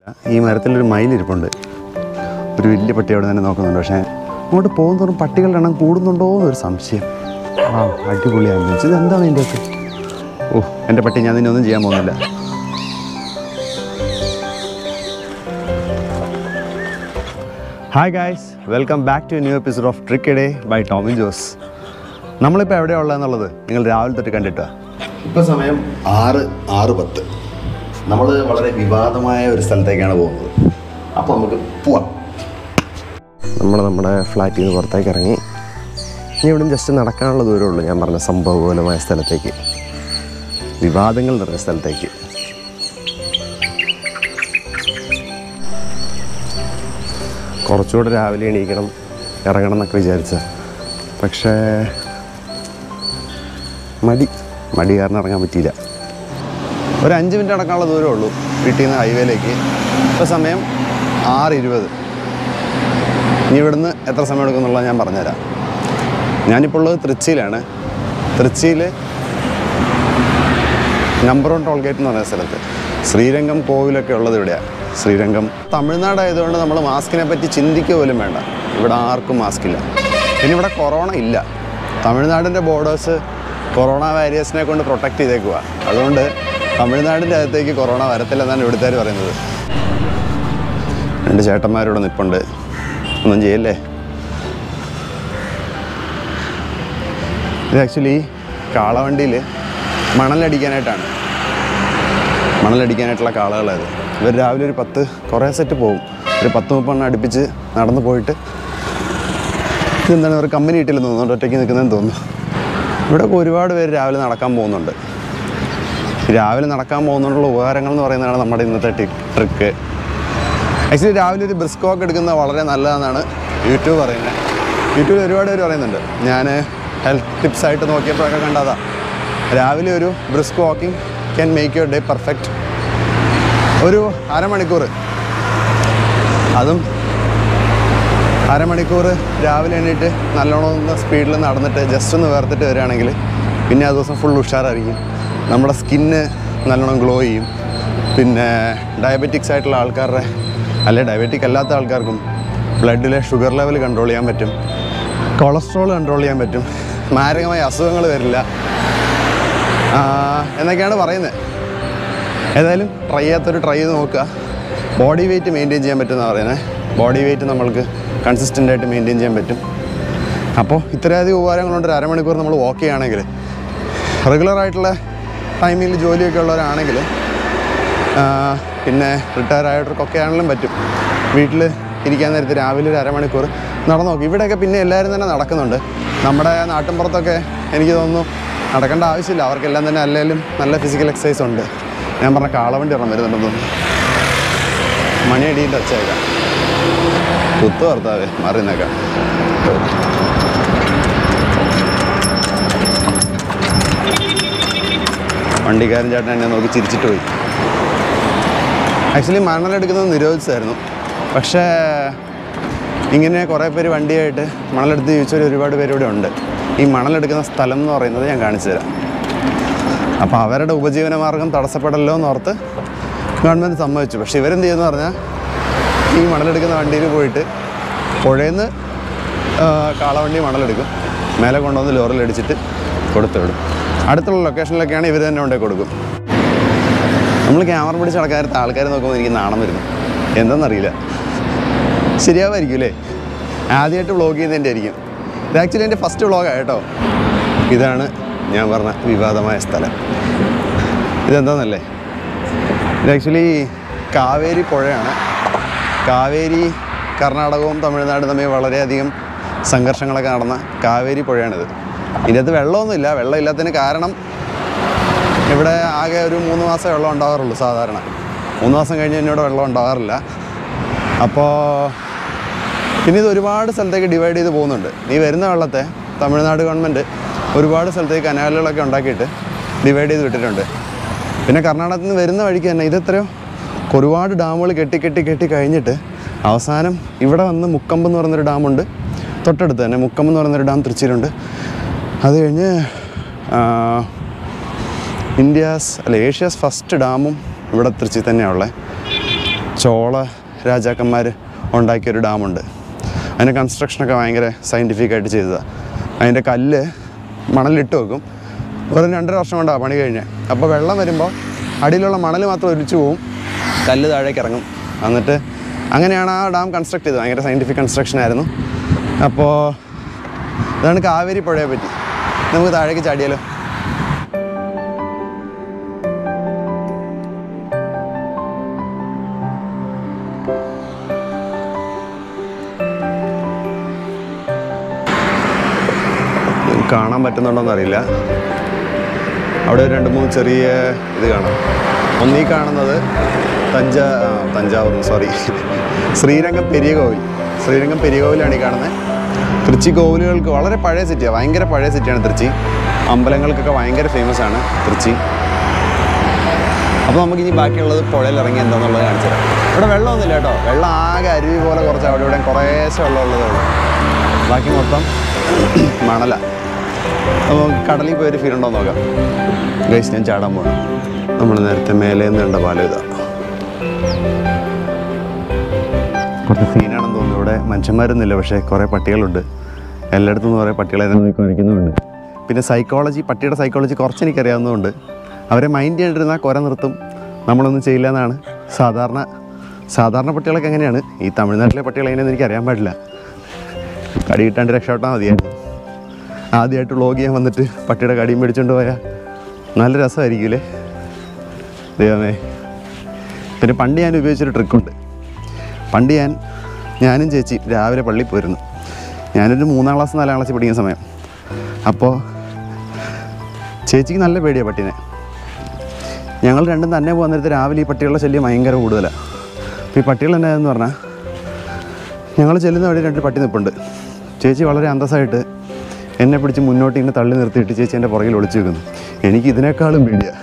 ഈ മരത്തിലൊരു മയിലിരിപ്പുണ്ട്. ഒരു വലിയ പട്ടി അവിടെ തന്നെ നോക്കുന്നുണ്ട്. പക്ഷേ അങ്ങോട്ട് പോകും തോറും പട്ടികളുടെ എണ്ണം കൂടുന്നുണ്ടോ എന്നൊരു സംശയം. അടിപൊളിയാണ്. ഇത് എന്താണ് ഇതിൻ്റെ ഒക്കെ? എൻ്റെ പട്ടി, ഞാൻ നിന്നെ ഒന്നും ചെയ്യാൻ പോകുന്നില്ല. Hi guys, welcome back to new episode of trick a day by Tomy Jose. നമ്മളിപ്പോൾ എവിടെയാണ് ഉള്ളതെന്നുള്ളത് നിങ്ങൾ രാവിലെ തൊട്ട് കണ്ടിട്ടാ. ഇപ്പോൾ സമയം 6:10. നമ്മൾ വളരെ വിവാദമായ ഒരു സ്ഥലത്തേക്കാണ് പോകുന്നത്. അപ്പോൾ നമുക്ക് പോവാം. നമ്മുടെ ഫ്ലാറ്റിൽ നിന്ന് പുറത്തേക്ക് ഇറങ്ങി ഇനി ഇവിടെ ജസ്റ്റ് നടക്കാനുള്ള ദൂരമുള്ളൂ. ഞാൻ പറഞ്ഞ സംഭവപൂലമായ സ്ഥലത്തേക്ക്, വിവാദങ്ങൾ നിറഞ്ഞ സ്ഥലത്തേക്ക്. കുറച്ചുകൂടെ രാവിലെ എണീക്കണം, ഇറങ്ങണം എന്നൊക്കെ വിചാരിച്ച, പക്ഷേ മടി കാരണം ഇറങ്ങാൻ പറ്റിയില്ല. ഒരു 5 മിനിറ്റ് നടക്കാനുള്ള ദൂരമേ ഉള്ളൂ വീട്ടിൽ നിന്ന് ഹൈവേയിലേക്ക്. ഇപ്പോൾ സമയം 6:20. ഇനി ഇവിടുന്ന് എത്ര സമയം എടുക്കും എന്നുള്ളത് ഞാൻ പറഞ്ഞുതരാം. ഞാനിപ്പോൾ ഉള്ളത് തൃച്ചിയിലാണ്. തൃച്ചിയിൽ നമ്പർ 1 ടോൾ ഗേറ്റ് എന്ന് പറയുന്ന സ്ഥലത്ത്. ശ്രീരംഗം കോവിലൊക്കെ ഉള്ളത് ഇവിടെയാണ്. ശ്രീരംഗം തമിഴ്നാടായതുകൊണ്ട് നമ്മൾ മാസ്കിനെ പറ്റി ചിന്തിക്കുക പോലും വേണ്ട. ഇവിടെ ആർക്കും മാസ്കില്ല. പിന്നെ ഇവിടെ കൊറോണ ഇല്ല. തമിഴ്നാടിൻ്റെ ബോർഡേഴ്സ് കൊറോണ വൈറസിനെ കൊണ്ട് പ്രൊട്ടക്റ്റ് ചെയ്തേക്കുക. അതുകൊണ്ട് തമിഴ്നാടിൻ്റെ അകത്തേക്ക് കൊറോണ വരത്തില്ലെന്നാണ് ഇവിടുത്തേർ പറയുന്നത്. 2 ചേട്ടന്മാരോട് നിൽപ്പുണ്ട്. ഒന്നും ചെയ്യല്ലേ. ഇത് ആക്ച്വലി കാളവണ്ടിയിൽ മണലടിക്കാനായിട്ടുള്ള കാളകളായത്. ഇവർ രാവിലെ ഒരു 10 കുറേ സെറ്റ് പോകും. ഒരു 10-30 അടുപ്പിച്ച് നടന്നു പോയിട്ട് ഇതെന്താണ് ഇവർ കമ്പനി ഇട്ടില്ലെന്ന് തോന്നുന്നുണ്ട്, ഒറ്റയ്ക്ക് നിൽക്കുന്നതെന്ന് തോന്നുന്നു. ഇവിടെയൊക്കെ ഒരുപാട് പേര് രാവിലെ നടക്കാൻ പോകുന്നുണ്ട്. രാവിലെ നടക്കാൻ പോകുന്നതിനുള്ള ഉപകാരങ്ങൾ എന്ന് പറയുന്നതാണ് നമ്മുടെ ഇന്നത്തെ ട്രിക്ക്. ആക്ച്വലി രാവിലെ ഒരു ബ്രിസ്ക് വാക്ക് എടുക്കുന്നത് വളരെ നല്ലതാണെന്നാണ് യൂട്യൂബ് പറയുന്നത്. യൂട്യൂബിൽ ഒരുപാട് പേര് പറയുന്നുണ്ട്. ഞാൻ ഹെൽത്ത് ടിപ്സായിട്ട് നോക്കിയപ്പോഴൊക്കെ കണ്ടതാ. രാവിലെ ഒരു brisk walking can make your day perfect. ഒരു അരമണിക്കൂർ, അതും അരമണിക്കൂർ രാവിലെ എണീറ്റ് നല്ലോണം ഒന്ന് സ്പീഡിൽ നടന്നിട്ട് ജസ്റ്റ് ഒന്ന് വേർത്തിട്ട് വരികയാണെങ്കിൽ പിന്നെ ആ ദിവസം ഫുൾ ഉഷാറായിരിക്കും. നമ്മുടെ സ്കിന്ന് നല്ലോണം ഗ്ലോ ചെയ്യും. പിന്നെ ഡയബറ്റിക്സ് ആയിട്ടുള്ള ആൾക്കാരുടെ, ഡയബറ്റിക് അല്ലാത്ത ആൾക്കാർക്കും ബ്ലഡിലെ ഷുഗർ ലെവൽ കൺട്രോൾ ചെയ്യാൻ പറ്റും. കൊളസ്ട്രോൾ കൺട്രോൾ ചെയ്യാൻ പറ്റും. മാരകമായ അസുഖങ്ങൾ വരില്ല എന്നൊക്കെയാണ് പറയുന്നത്. ഏതായാലും ട്രൈ ചെയ്ത് നോക്കുക. ബോഡി വെയ്റ്റ് മെയിൻറ്റെയിൻ ചെയ്യാൻ പറ്റുമെന്നാണ് പറയുന്നത്. ബോഡി വെയ്റ്റ് നമ്മൾക്ക് കൺസിസ്റ്റൻ്റായിട്ട് മെയിൻറ്റെയിൻ ചെയ്യാൻ പറ്റും. അപ്പോൾ ഇത്രയധികം ഉപകാരങ്ങളുണ്ട്. ഒരു അരമണിക്കൂർ നമ്മൾ വാക്ക് ചെയ്യുകയാണെങ്കിൽ, റെഗുലറായിട്ടുള്ള ടൈമിൽ ജോലിയൊക്കെ ഉള്ളവരാണെങ്കിൽ, പിന്നെ റിട്ടയർ ആയവർക്കൊക്കെ ആണെങ്കിലും പറ്റും. വീട്ടിൽ ഇരിക്കാൻ നേരത്ത് രാവിലെ ഒരു അരമണിക്കൂർ നടന്നു നോക്കി. ഇവിടെയൊക്കെ പിന്നെ എല്ലാവരും തന്നെ നടക്കുന്നുണ്ട്. നമ്മുടെ നാട്ടിൻപുറത്തൊക്കെ എനിക്ക് തോന്നുന്നു നടക്കേണ്ട ആവശ്യമില്ല. അവർക്കെല്ലാം തന്നെ അല്ലെങ്കിലും നല്ല ഫിസിക്കൽ എക്സസൈസ് ഉണ്ട്. ഞാൻ പറഞ്ഞ കാളവണ്ടി ഒരെണ്ണം വരുന്നുണ്ടെന്ന് തോന്നുന്നു. മണിയടിയിട്ട് വച്ചേക്കാം. കുത്തു ഭർത്താവേ, മാറി നിന്നേക്കാം. വണ്ടിക്കാരൻ ചേട്ടൻ എന്നെ നോക്കി ചിരിച്ചിട്ട് പോയി. ആക്ച്വലി മണലെടുക്കുന്നത് നിരോധിച്ചായിരുന്നു. പക്ഷേ ഇങ്ങനെ കുറേ പേര് വണ്ടിയായിട്ട് മണലെടുത്ത് ജീവിച്ചവർ ഒരുപാട് പേര് ഇവിടെ ഉണ്ട്. ഈ മണലെടുക്കുന്ന സ്ഥലം എന്ന് പറയുന്നത് ഞാൻ കാണിച്ചു തരാം. അപ്പോൾ അവരുടെ ഉപജീവന മാർഗം തടസ്സപ്പെടല്ലോ എന്നോർത്ത് ഗവൺമെൻറ് സമ്മതിച്ചു. പക്ഷേ ഇവരെന്ത് ചെയ്യുമെന്ന് പറഞ്ഞാൽ, ഈ മണലെടുക്കുന്ന വണ്ടിയിൽ പോയിട്ട് പുഴയിൽ നിന്ന് കാളവണ്ടി മണലെടുക്കും, മേലെ കൊണ്ടുവന്ന് ലോറിലടിച്ചിട്ട് കൊടുത്തു വിടും. അടുത്തുള്ള ലൊക്കേഷനിലൊക്കെയാണ് ഇവർ തന്നെ കൊണ്ടേ കൊടുക്കും. നമ്മൾ ക്യാമറ പിടിച്ച് നടക്കാത്ത ആൾക്കാർ നോക്കുമ്പോൾ എനിക്ക് നാണം വരുന്നു. എന്താണെന്നറിയില്ല. ശരിയാവായിരിക്കും അല്ലേ? ആദ്യമായിട്ട് വ്ളോഗ് ചെയ്യുന്നതിൻ്റെ ആയിരിക്കും. ഇത് ആക്ച്വലി എൻ്റെ ഫസ്റ്റ് വ്ളോഗാണ് കേട്ടോ. ഇതാണ് ഞാൻ പറഞ്ഞ വിവാദമായ സ്ഥലം. ഇതെന്താണെന്നല്ലേ, ഇത് ആക്ച്വലി കാവേരി പുഴയാണ്. കാവേരി കർണാടകവും തമിഴ്നാടും തമ്മിൽ വളരെയധികം സംഘർഷങ്ങളൊക്കെ നടന്ന കാവേരി പുഴയാണിത്. ഇതിനകത്ത് വെള്ളമൊന്നുമില്ല. വെള്ളം ഇല്ലാത്തതിന് കാരണം ഇവിടെ ആകെ ഒരു 3 മാസം വെള്ളം ഉണ്ടാകാറുള്ളൂ സാധാരണ. 3 മാസം കഴിഞ്ഞ് എന്നോട് വെള്ളം ഉണ്ടാകാറില്ല. അപ്പോൾ പിന്നെ ഇത് ഒരുപാട് സ്ഥലത്തേക്ക് ഡിവൈഡ് ചെയ്ത് പോകുന്നുണ്ട്. ഈ വരുന്ന വെള്ളത്തെ തമിഴ്നാട് ഗവൺമെൻറ് ഒരുപാട് സ്ഥലത്തേക്ക് കനാലുകളൊക്കെ ഉണ്ടാക്കിയിട്ട് ഡിവൈഡ് ചെയ്ത് വിട്ടിട്ടുണ്ട്. പിന്നെ കർണാടകത്തിൽ നിന്ന് വരുന്ന വഴിക്ക് തന്നെ ഇതെത്രയോ ഒരുപാട് ഡാമുകൾ കെട്ടി കഴിഞ്ഞിട്ട് അവസാനം ഇവിടെ വന്ന് മുക്കമ്പ് എന്ന് പറയുന്നൊരു ഡാമുണ്ട്. തൊട്ടടുത്ത് തന്നെ മുക്കമ്പ് എന്ന് പറയുന്നൊരു ഡാം തൃശ്ശൂരുണ്ട്. അത് കഴിഞ്ഞ് ഏഷ്യാസ് ഫസ്റ്റ് ഡാമും ഇവിടെ തൃശ്ശി തന്നെയാണുള്ളത്. ചോള രാജാക്കന്മാർ ഉണ്ടാക്കിയൊരു ഡാമുണ്ട്. അതിൻ്റെ കൺസ്ട്രക്ഷനൊക്കെ ഭയങ്കര സയൻറ്റിഫിക്കായിട്ട് ചെയ്തതാണ്. അതിൻ്റെ കല്ല് മണലിട്ട് വെക്കും. വെറും 2.5 വർഷം കൊണ്ടാണ് പണി കഴിഞ്ഞത്. അപ്പോൾ വെള്ളം വരുമ്പോൾ അടിയിലുള്ള മണൽ മാത്രം ഒലിച്ചു പോവും, കല്ല് താഴേക്ക് ഇറങ്ങും. എന്നിട്ട് അങ്ങനെയാണ് ആ ഡാം കൺസ്ട്രക്ട് ചെയ്തത്. ഭയങ്കര സയൻറ്റിഫിക് കൺസ്ട്രക്ഷൻ ആയിരുന്നു. അപ്പോൾ അതാണ് കാവേരി പുഴയെ പറ്റി. നമുക്ക് താഴേക്ക് ചാടിയാലോ? കാണാൻ പറ്റുന്നുണ്ടോയെന്ന് അറിയില്ല. അവിടെ 2-3 ചെറിയ ഇത് കാണാം. ഒന്നീ കാണുന്നത് ശ്രീരംഗം പെരിയ കോവിൽ. ശ്രീരംഗം പെരിയ കോവിലാണ് ഈ കാണുന്നത്. തൃച്ചി കോവിലുകൾക്ക് വളരെ പഴയ സിറ്റിയാണ്, ഭയങ്കര പഴയ സിറ്റിയാണ് തൃച്ചി. അമ്പലങ്ങൾക്കൊക്കെ ഭയങ്കര ഫേമസ് ആണ് തൃച്ചി. അപ്പോൾ നമുക്കിനി ബാക്കിയുള്ളത് പുഴയിൽ ഇറങ്ങി എന്താണെന്നുള്ളത് കാണിച്ചു തരാം. ഇവിടെ വെള്ളമൊന്നുമില്ല കേട്ടോ. വെള്ളം ആകെ അരുവി പോലെ കുറച്ച് അവിടെ ഇവിടെ കുറേശ്ശെ വെള്ളമുള്ളതേ ഉള്ളൂ. ബാക്കി മൊത്തം മണല. അപ്പോൾ കടലിൽ പോയൊരു ഫീൽ ഉണ്ടോ നോക്കാം. ഗൈസ്, ഞാൻ ചാടാൻ പോകണം. നമ്മൾ നേരത്തെ മേലെ നിന്ന് കണ്ട പാലം ഇതാ. കുറച്ച് സീനാണെന്ന് തോന്നുന്നു. ഇവിടെ മനുഷ്യന്മാരൊന്നുമില്ല, പക്ഷേ കുറേ പട്ടികളുണ്ട്. എല്ലായിടത്തും നിന്ന് കുറേ പട്ടികളെ കുരയ്ക്കുന്നുമുണ്ട്. പിന്നെ പട്ടിയുടെ സൈക്കോളജി കുറച്ച് എനിക്കറിയാവുന്നതുകൊണ്ട് അവരെ മൈൻഡ് ചെയ്തിരുന്നാൽ കുര നിർത്തും, നമ്മളൊന്നും ചെയ്യില്ല എന്നാണ്. സാധാരണ പട്ടികളൊക്കെ എങ്ങനെയാണ്. ഈ തമിഴ്നാട്ടിലെ പട്ടികൾ എങ്ങനെയാണെന്ന് എനിക്ക് അറിയാൻ പാടില്ല. കടി കിട്ടാണ്ട് രക്ഷപ്പെട്ടാൽ മതിയായിരുന്നു. ആദ്യമായിട്ട് വ്ളോഗ് ചെയ്യാൻ വന്നിട്ട് പട്ടിയുടെ കടിയും മേടിച്ചുകൊണ്ട് പോയാൽ നല്ല രസമായിരിക്കില്ലേ ദൈവമേ. പിന്നെ പണ്ട് ഞാൻ ഉപയോഗിച്ചൊരു ട്രിക്കുണ്ട്. പണ്ട് ഞാനും ചേച്ചി രാവിലെ പള്ളിയിൽ പോയിരുന്നു. ഞാനൊരു 3-ാം ക്ലാസ് 4-ാം ക്ലാസ്സിൽ പഠിക്കുന്ന സമയം. അപ്പോൾ ചേച്ചിക്ക് നല്ല പേടിയാണ് പട്ടീനെ. ഞങ്ങൾ രണ്ടും തന്നെ പോകാൻ നേരത്തെ രാവിലെ ഈ പട്ടികളുടെ ശല്യം ഭയങ്കര കൂടുതലാണ്. അപ്പോൾ ഈ പട്ടികൾ എന്നായെന്ന് പറഞ്ഞാൽ ഞങ്ങൾ ചെല്ലുന്ന വഴി 2 പട്ടി നിൽപ്പുണ്ട്. ചേച്ചി വളരെ അന്തസ്സായിട്ട് എന്നെ പിടിച്ച് മുന്നോട്ട് ഇങ്ങനെ തള്ളി നിർത്തിയിട്ട് ചേച്ചി എൻ്റെ പുറകിൽ ഒളിച്ചു വെക്കുന്നു. എനിക്ക് ഇതിനേക്കാളും പേടിയാണ്.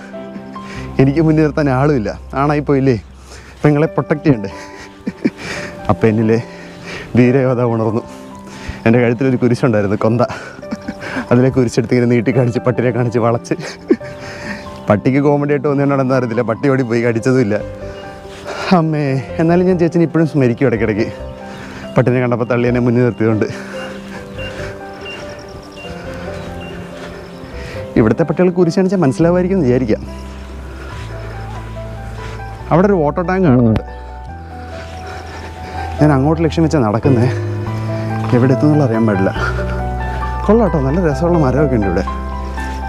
എനിക്ക് മുന്നിൽ നിർത്താൻ ആളുമില്ല. ആണായിപ്പോയില്ലേ, ഇപ്പം നിങ്ങളെ പ്രൊട്ടക്റ്റ് ചെയ്യണ്ടേ. അപ്പം എന്നിലെ ധീരയോധ ഉണർന്നു. എൻ്റെ കഴുത്തിലൊരു കുരിശുണ്ടായിരുന്നു, കൊന്ത. അതിലെ കുരിശെടുത്ത് ഇങ്ങനെ നീട്ടി കാണിച്ച് പട്ടിനെ കാണിച്ച് വളച്ച്. പട്ടിക്ക് കോമഡി ആയിട്ട് ഒന്നിനോടൊന്നും അറിയത്തില്ല. പട്ടി ഓടി പോയി കടിച്ചതുമില്ല. അമ്മേ. എന്നാലും ഞാൻ ചേച്ചിനെ ഇപ്പോഴും സ്മരിക്കും ഇടയ്ക്കിടയ്ക്ക്. പട്ടിനെ കണ്ടപ്പോൾ തള്ളി എന്നെ മുന്നിൽ നിർത്തിയതുകൊണ്ട്. ഇവിടുത്തെ പട്ടികൾ കുരിശണിച്ചാൽ മനസ്സിലാവുമായിരിക്കും എന്ന് വിചാരിക്കാം. അവിടെ ഒരു വാട്ടർ ടാങ്ക് കാണുന്നുണ്ട്. ഞാൻ അങ്ങോട്ട് ലക്ഷ്യം വെച്ചാൽ നടക്കുന്നത്. എവിടെ എത്തുന്നുള്ള അറിയാൻ പാടില്ല. കൊള്ളാം കേട്ടോ, നല്ല രസമുള്ള മരമൊക്കെ ഉണ്ട് ഇവിടെ.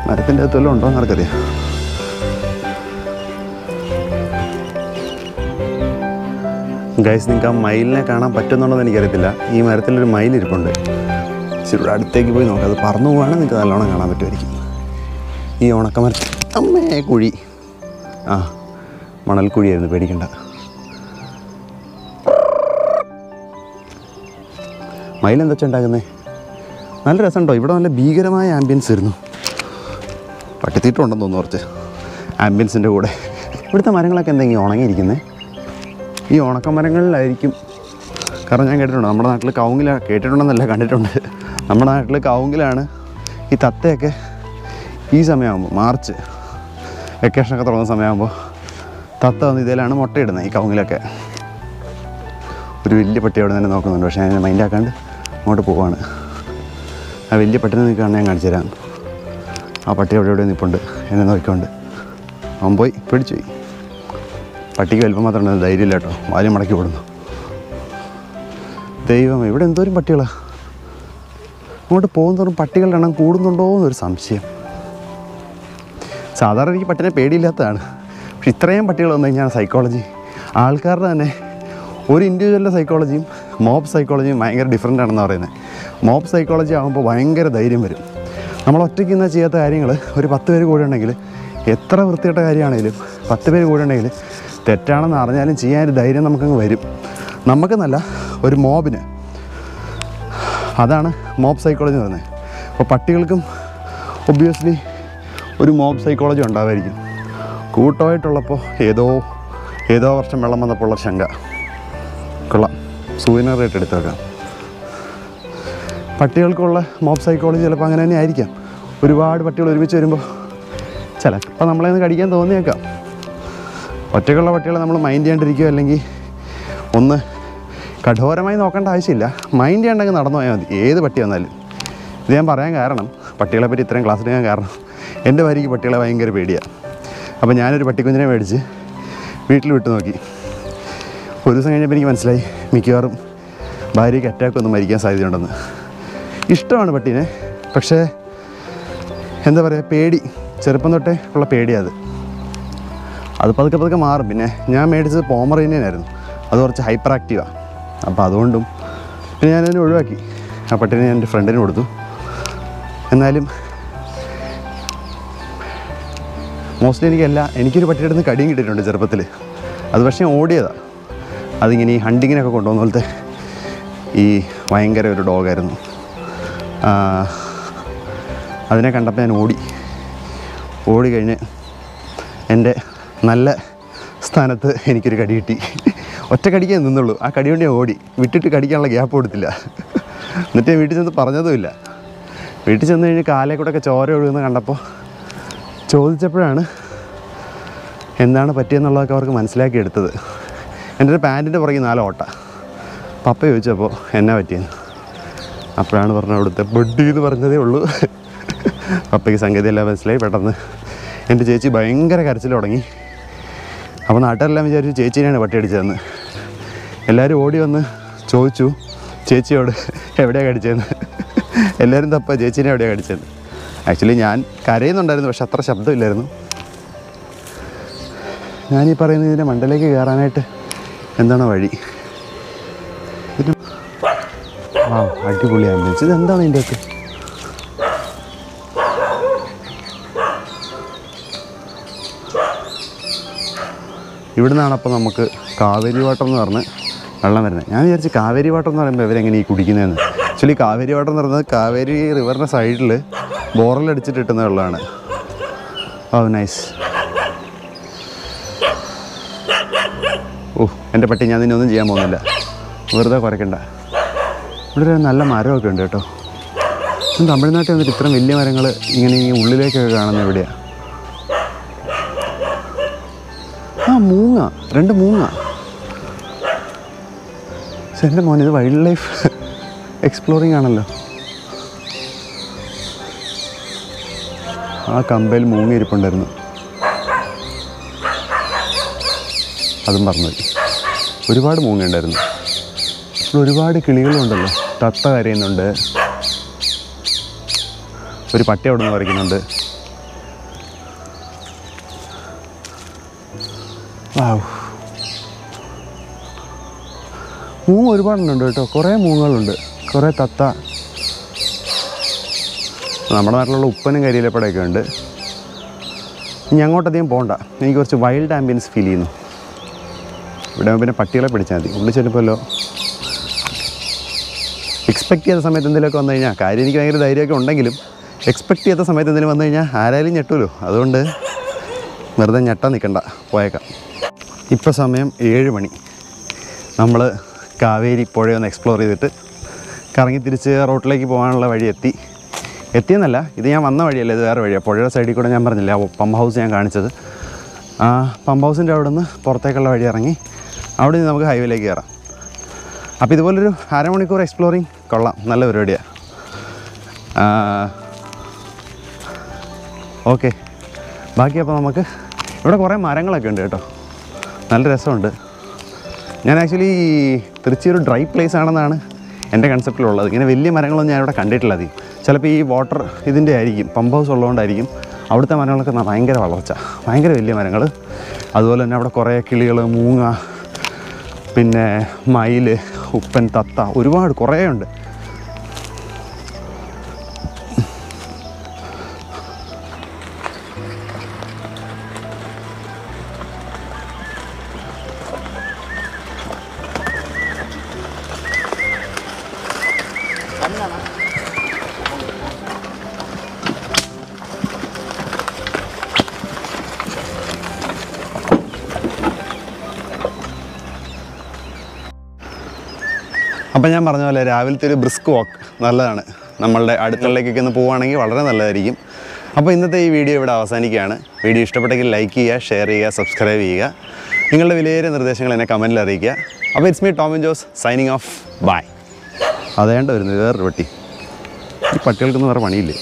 മരത്തിൻ്റെ അകത്ത് വല്ലതും ഉണ്ടോ എന്ന് ആർക്കറിയാം. ഗൈസ്, നിങ്ങൾക്ക് ആ മയിലിനെ കാണാൻ പറ്റുന്നുണ്ടോയെന്ന് എനിക്കറിയത്തില്ല. ഈ മരത്തിലൊരു മയിലിരിപ്പുണ്ട്. ഇവിടെ അടുത്തേക്ക് പോയി നോക്കാം. അത് പറന്നു പോവുകയാണെങ്കിൽ നിങ്ങൾക്ക് നല്ലോണം കാണാൻ പറ്റുമായിരിക്കും. ഈ ഉണക്കമരത്തിൽ അമ്മേ കുഴി. മണൽക്കുഴിയായിരുന്നു, പേടിക്കണ്ട. മയിലെന്താ വെച്ചാൽ ഉണ്ടാക്കുന്നത്? നല്ല രസമുണ്ടോ? ഇവിടെ നല്ല ഭീകരമായ ആംബിയൻസ് ആയിരുന്നു. പട്ടിത്തീട്ടുണ്ടെന്ന് തോന്നുന്നു കുറച്ച് ആംബിയൻസിൻ്റെ കൂടെ. ഇവിടുത്തെ മരങ്ങളൊക്കെ എന്തെങ്കിലും ഉണങ്ങിയിരിക്കുന്നത്. ഈ ഉണക്കമരങ്ങളിലായിരിക്കും. കാരണം ഞാൻ കേട്ടിട്ടുണ്ട് നമ്മുടെ നാട്ടിൽ കവുങ്ങിലാണ്, കേട്ടിട്ടുണ്ടെന്നല്ല കണ്ടിട്ടുണ്ട്. നമ്മുടെ നാട്ടിൽ കവുങ്ങിലാണ് ഈ തത്തയൊക്കെ ഈ സമയമാകുമ്പോൾ, മാർച്ച് വെക്കേഷനൊക്കെ തുടങ്ങുന്ന സമയമാകുമ്പോൾ തത്ത വന്ന് ഇതിലാണ് മുട്ടയിടുന്നത്, ഈ കവുങ്ങിലൊക്കെ. ഒരു വലിയ പട്ടി അവിടെ തന്നെ നോക്കുന്നുണ്ട്. പക്ഷേ ഞാൻ മൈൻഡാക്കാണ്ട് അങ്ങോട്ട് പോവാണ്. ആ വലിയ പട്ടിനെ നിൽക്കുകയാണ്, ഞാൻ കാണിച്ചു തരാം. ആ പട്ടി അവിടെ നിൽപ്പുണ്ട് എന്നെ നോക്കിക്കൊണ്ട്. അവൻ പോയി പിടിച്ചു പോയി. പട്ടിക്ക് വലിപ്പം മാത്രം ഉണ്ട്, ധൈര്യമില്ല കേട്ടോ. വാലും മടക്കി വിടുന്നു. ദൈവം, ഇവിടെ എന്തോരം പട്ടികളാണ്. അങ്ങോട്ട് പോകുന്നതോറും പട്ടികളുടെ എണ്ണം കൂടുന്നുണ്ടോ എന്നൊരു സംശയം. സാധാരണ എനിക്ക് പട്ടിനെ പേടിയില്ലാത്തതാണ്. പക്ഷെ ഇത്രയും പട്ടികൾ വന്നു കഴിഞ്ഞാൽ സൈക്കോളജി ആൾക്കാരുടെ തന്നെ ഒരു ഇൻഡിവിജ്വലിൻ്റെ സൈക്കോളജിയും മോബ് സൈക്കോളജിയും ഭയങ്കര ഡിഫറൻ്റ് ആണെന്ന് പറയുന്നത്. മോബ് സൈക്കോളജി ആകുമ്പോൾ ഭയങ്കര ധൈര്യം വരും. നമ്മൾ ഒറ്റയ്ക്ക് ഇന്ന് ചെയ്യാത്ത കാര്യങ്ങൾ ഒരു 10 പേര് കൂടെ ഉണ്ടെങ്കിൽ, എത്ര വൃത്തികെട്ട കാര്യമാണെങ്കിലും 10 പേര് കൂടെ ഉണ്ടെങ്കിൽ തെറ്റാണെന്ന് അറിഞ്ഞാലും ചെയ്യാനൊരു ധൈര്യം നമുക്കങ്ങ് വരും. നമുക്കെന്നല്ല, ഒരു മോബിന്. അതാണ് മോബ് സൈക്കോളജി എന്ന് പറയുന്നത്. അപ്പോൾ പട്ടികൾക്കും ഒബ്വിയസ്ലി ഒരു മോബ് സൈക്കോളജി ഉണ്ടാവുമായിരിക്കും. കൂട്ടമായിട്ടുള്ളപ്പോൾ ഏതോ വർഷം വെള്ളം വന്നപ്പോൾ ഉള്ള ശങ്ക. കൊള്ളാം, സൂചനറായിട്ട് എടുത്ത് വെക്കാം. പട്ടികൾക്കുള്ള മോബ് സൈക്കോളജി ചിലപ്പോൾ അങ്ങനെ തന്നെ ആയിരിക്കാം. ഒരുപാട് പട്ടികൾ ഒരുമിച്ച് വരുമ്പോൾ ചിലപ്പോൾ നമ്മളെ ഒന്ന് കടിക്കാൻ തോന്നിയേക്കാം. ഒറ്റയ്ക്കുള്ള പട്ടികളെ നമ്മൾ മൈൻഡ് ചെയ്യാണ്ടിരിക്കുകയോ അല്ലെങ്കിൽ ഒന്ന് കഠോരമായി നോക്കേണ്ട ആവശ്യമില്ല, മൈൻഡ് ചെയ്യണ്ടെങ്കിൽ നടന്നു പോയാൽ മതി, ഏത് പട്ടി വന്നാലും. ഇത് ഞാൻ പറയാൻ കാരണം, പട്ടികളെ പറ്റി ഇത്രയും ക്ലാസ് എടുക്കാൻ കാരണം എൻ്റെ ഭാര്യയ്ക്ക് പട്ടികളെ ഭയങ്കര പേടിയാണ്. അപ്പോൾ ഞാനൊരു പട്ടിക്കുഞ്ഞിനെ മേടിച്ച് വീട്ടിൽ വിട്ടു നോക്കി. ഒരു ദിവസം കഴിഞ്ഞപ്പോൾ എനിക്ക് മനസ്സിലായി മിക്കവാറും ഭാര്യയ്ക്ക് അറ്റാക്ക് ഒന്നും മരിക്കാൻ സാധ്യതയുണ്ടെന്ന്. ഇഷ്ടമാണ് പട്ടീനെ, പക്ഷേ എന്താ പറയുക, പേടി, ചെറുപ്പം തൊട്ടേ ഉള്ള പേടിയാണ് അത് പതുക്കെ പതുക്കെ മാറും. പിന്നെ ഞാൻ മേടിച്ചത് പോമറേനിയനായിരുന്നു, അത് കുറച്ച് ഹൈപ്പർ ആക്റ്റീവാണ്. അപ്പോൾ അതുകൊണ്ടും പിന്നെ ഞാനതിനെ ഒഴിവാക്കി. ആ പട്ടീനെ ഞാൻ എൻ്റെ ഫ്രണ്ടിന് കൊടുത്തു. എന്നാലും മോസ്റ്റ്ലി എനിക്കൊരു പട്ടിയുടെ നിന്ന് കടിയും കിട്ടിയിട്ടുണ്ട് ചെറുപ്പത്തിൽ. അത് പക്ഷേ ഓടിയതാണ്. അതിങ്ങനെ ഈ ഹണ്ടിങ്ങിനൊക്കെ കൊണ്ടുപോകുന്ന പോലത്തെ ഈ ഭയങ്കര ഒരു ഡോഗായിരുന്നു. അതിനെ കണ്ടപ്പോൾ ഞാൻ ഓടിക്കഴിഞ്ഞ് എൻ്റെ നല്ല സ്ഥാനത്ത് എനിക്കൊരു കടി കിട്ടി. ഒറ്റ കടിക്കാൻ നിന്നുള്ളൂ. ആ കടി കൊണ്ട് ഞാൻ ഓടി, വിട്ടിട്ട് കടിക്കാനുള്ള ഗ്യാപ്പ് കൊടുത്തില്ല. എന്നിട്ട് ഞാൻ വീട്ടിൽ ചെന്ന് പറഞ്ഞതുമില്ല. വീട്ടിൽ ചെന്ന് കഴിഞ്ഞ് കാലേ കൂടെ ഒക്കെ ചോര ഒഴുകുന്ന കണ്ടപ്പോൾ ചോദിച്ചപ്പോഴാണ് എന്താണ് പറ്റിയെന്നുള്ളതൊക്കെ അവർക്ക് മനസ്സിലാക്കിയെടുത്തത്. എൻ്റെ ഒരു പാൻറ്റിൻ്റെ പുറകിൽ 4 ഓട്ട. പപ്പ ചോദിച്ചപ്പോൾ എന്നാ പറ്റിയെന്ന്. അപ്പോഴാണ് പറഞ്ഞത് അവിടുത്തെ ബഡ്ഡി എന്ന് പറഞ്ഞതേ ഉള്ളൂ. പപ്പയ്ക്ക് സംഗതിയെല്ലാം മനസ്സിലായി. പെട്ടെന്ന് എൻ്റെ ചേച്ചി ഭയങ്കര കരച്ചിൽ തുടങ്ങി. അപ്പോൾ നാട്ടുകാരെല്ലാം വിചാരിച്ചു ചേച്ചീനെയാണ് പട്ടി അടിച്ചതെന്ന്. എല്ലാവരും ഓടി വന്ന് ചോദിച്ചു ചേച്ചിയോട് എവിടെയാണ് കടിച്ചതെന്ന്. എല്ലാവരും തപ്പ ചേച്ചീനെ എവിടെയാണ് കടിച്ചതെന്ന്. ആക്ച്വലി ഞാൻ കരയുന്നുണ്ടായിരുന്നു, പക്ഷെ അത്ര ശബ്ദമില്ലായിരുന്നു. ഞാനീ പറയുന്നത് ഇതിൻ്റെ മണ്ടയിലേക്ക് കയറാനായിട്ട് എന്താണ് വഴി. ഇത് അടിപൊളി ആംബുലൻസ്. ഇതെന്താണ് ഇതിൻ്റെയൊക്കെ? ഇവിടെ നിന്നാണ് അപ്പോൾ നമുക്ക് കാവേരി വാട്ടർ എന്ന് പറഞ്ഞ് വെള്ളം വരുന്നത്. ഞാൻ വിചാരിച്ചു കാവേരി വാട്ടർ എന്ന് പറയുമ്പോൾ ഇവരെങ്ങനെ ഈ കുടിക്കുന്നതെന്ന്. ആക്ച്വലി കാവേരി വാട്ടർ എന്ന് പറയുന്നത് കാവേരി റിവറിൻ്റെ സൈഡിൽ ബോറലടിച്ചിട്ട് കിട്ടുന്ന വെള്ളമാണ്. ഓ നൈസ്. ഓ എൻ്റെ പട്ടി, ഞാൻ നിന്നെ ഒന്നും ചെയ്യാൻ പോകുന്നില്ല, വെറുതെ കുറയ്ക്കണ്ട. ഇവിടെ ഒരു നല്ല മരമൊക്കെ ഉണ്ട് കേട്ടോ. തമിഴ്നാട്ടിൽ വന്നിട്ട് ഇത്രയും വലിയ മരങ്ങൾ ഇങ്ങനെ ഈ ഉള്ളിലേക്കൊക്കെ കാണുന്നത് എവിടെയാണ്? മൂങ്ങ, 2 മൂങ്ങ. പക്ഷെ എൻ്റെ മോൻ, ഇത് വൈൽഡ് ലൈഫ് എക്സ്പ്ലോറിങ് ആണല്ലോ. ആ കമ്പയിൽ മൂങ്ങ ഇരിപ്പുണ്ടായിരുന്നു, അതും പറഞ്ഞത്. ഒരുപാട് മൂങ്ങ ഉണ്ടായിരുന്നു. ഒരുപാട് കിളികളുണ്ടല്ലോ. തത്ത കരയുന്നുണ്ട്, ഒരു പട്ടി അവിടെ നിന്ന് വരയ്ക്കുന്നുണ്ട്. മൂങ്ങ ഒരുപാടുണ്ട് കേട്ടോ, കുറേ മൂങ്ങകളുണ്ട്, കുറേ തത്ത. നമ്മുടെ നാട്ടിലുള്ള ഉപ്പനും കരിയിലപ്പടയൊക്കെ ഉണ്ട്. ഇനി അങ്ങോട്ടധികം പോകണ്ട, എനിക്ക് കുറച്ച് വൈൽഡ് ആംബിയൻസ് ഫീൽ ചെയ്യുന്നു. ഇവിടെ പിന്നെ പട്ടികളെ പിടിച്ചാൽ മതി. ഉള്ളിൽ ചെല്ലുമ്പോഴല്ലോ എക്സ്പെക്റ്റ് ചെയ്ത സമയത്ത് എന്തെങ്കിലുമൊക്കെ വന്നു കഴിഞ്ഞാൽ, കാര്യം എനിക്ക് ഭയങ്കര ധൈര്യമൊക്കെ ഉണ്ടെങ്കിലും എക്സ്പെക്റ്റ് ചെയ്യാത്ത സമയത്ത് എന്തെങ്കിലും വന്നു കഴിഞ്ഞാൽ ആരായാലും ഞെട്ടുമല്ലോ. അതുകൊണ്ട് വെറുതെ ഞെട്ടാൻ നിൽക്കണ്ട, പോയേക്കാം. ഇപ്പോൾ സമയം 7 മണി. നമ്മൾ കാവേരി പുഴയൊന്ന് എക്സ്പ്ലോർ ചെയ്തിട്ട് കറങ്ങി തിരിച്ച് റോട്ടിലേക്ക് പോകാനുള്ള വഴി എത്തിയെന്നല്ല, ഇത് ഞാൻ വന്ന വഴിയല്ല, ഇത് വേറെ വഴിയാണ്. പുഴയുടെ സൈഡിൽ കൂടെ ഞാൻ പറഞ്ഞില്ല പമ്പ് ഹൗസ് ഞാൻ കാണിച്ചത്. ആ പമ്പ് ഹൗസിൻ്റെ അവിടെ നിന്ന് പുറത്തേക്കുള്ള വഴി ഇറങ്ങി അവിടെ നിന്ന് നമുക്ക് ഹൈവേയിലേക്ക് കയറാം. അപ്പോൾ ഇതുപോലൊരു അരമണിക്കൂർ എക്സ്പ്ലോറിങ് കൊള്ളാം, നല്ല പരിപാടിയാണ്. ഓക്കെ, ബാക്കി അപ്പോൾ നമുക്ക് ഇവിടെ കുറേ മരങ്ങളൊക്കെ ഉണ്ട് കേട്ടോ, നല്ല രസമുണ്ട്. ഞാൻ ആക്ച്വലി തിരുച്ചി ഒരു ഡ്രൈ പ്ലേസ് ആണെന്നാണ് എൻ്റെ കൺസെപ്റ്റിലുള്ളത്. ഇങ്ങനെ വലിയ മരങ്ങളൊന്നും ഞാനിവിടെ കണ്ടിട്ടില്ല അധികം. ചിലപ്പോൾ ഈ വാട്ടർ ഇതിൻ്റെ ആയിരിക്കും, പമ്പ് ഹൗസ് ഉള്ളതുകൊണ്ടായിരിക്കും അവിടുത്തെ മരങ്ങളൊക്കെ ഭയങ്കര വളർച്ച, ഭയങ്കര വലിയ മരങ്ങൾ. അതുപോലെ തന്നെ അവിടെ കുറേ കിളികൾ, മൂങ്ങ, പിന്നെ മയിൽ, ഉപ്പൻ, തത്ത, ഒരുപാട് കുറേ ഉണ്ട്. അപ്പം ഞാൻ പറഞ്ഞ പോലെ രാവിലത്തെ ഒരു ബ്രിസ്ക് വാക്ക് നല്ലതാണ്. നമ്മളുടെ അടുക്കളയിലേക്കൊക്കെ ഒന്ന് പോവുകയാണെങ്കിൽ വളരെ നല്ലതായിരിക്കും. അപ്പോൾ ഇന്നത്തെ ഈ വീഡിയോ ഇവിടെ അവസാനിക്കുകയാണ്. വീഡിയോ ഇഷ്ടപ്പെട്ടെങ്കിൽ ലൈക്ക് ചെയ്യുക, ഷെയർ ചെയ്യുക, സബ്സ്ക്രൈബ് ചെയ്യുക. നിങ്ങളുടെ വിലയേറിയ നിർദ്ദേശങ്ങൾ എന്നെ കമൻറ്റിൽ അറിയിക്കുക. അപ്പോൾ it's me Tom and Jose signing off. Bye. അതേണ്ട വരുന്നത് വേറൊരു പട്ടി. ഈ പട്ടികൾക്കൊന്നും വേറെ പണിയില്ലേ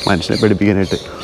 മനുഷ്യനെ പഠിപ്പിക്കാനായിട്ട്.